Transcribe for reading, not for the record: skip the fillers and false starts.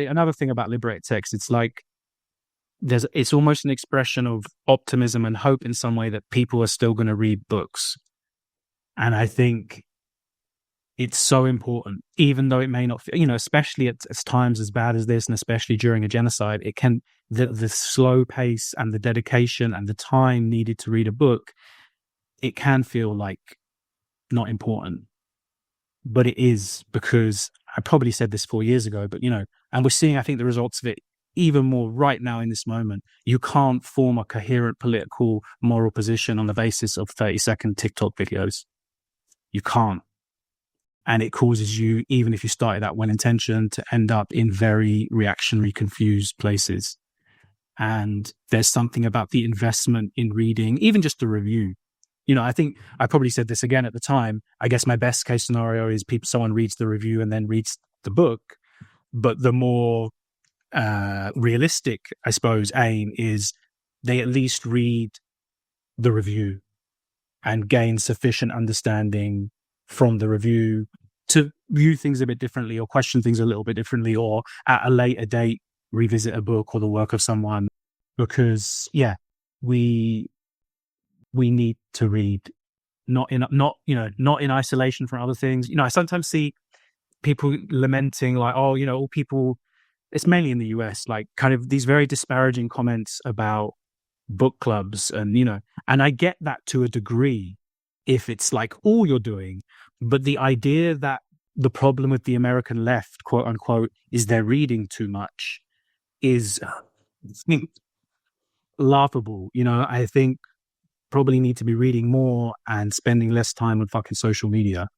Another thing about liberated text, it's like it's almost an expression of optimism and hope in some way that people are still going to read books. And I think it's so important, even though it may not, especially at times as bad as this, and especially during a genocide, the slow pace and the dedication and the time needed to read a book, it can feel like not important. But it is, because I probably said this 4 years ago, but, and we're seeing, I think, the results of it even more right now in this moment. You can't form a coherent political, moral position on the basis of 30-second TikTok videos. You can't. And it causes you, even if you started out well-intentioned, to end up in very reactionary, confused places. And there's something about the investment in reading, even just a review. I think I probably said this again at the time. I guess my best case scenario is someone reads the review and then reads the book. But the more realistic, I suppose, aim is they at least read the review and gain sufficient understanding from the review to view things a bit differently, or question things a little bit differently, or at a later date revisit a book or the work of someone. Because we need to read, not in isolation from other things. I sometimes see people lamenting, like, all people, it's mainly in the US, like kind of these very disparaging comments about book clubs, and and I get that to a degree if it's like all you're doing. But the idea that the problem with the American left, quote unquote, is they're reading too much is laughable. I think probably need to be reading more and spending less time on fucking social media.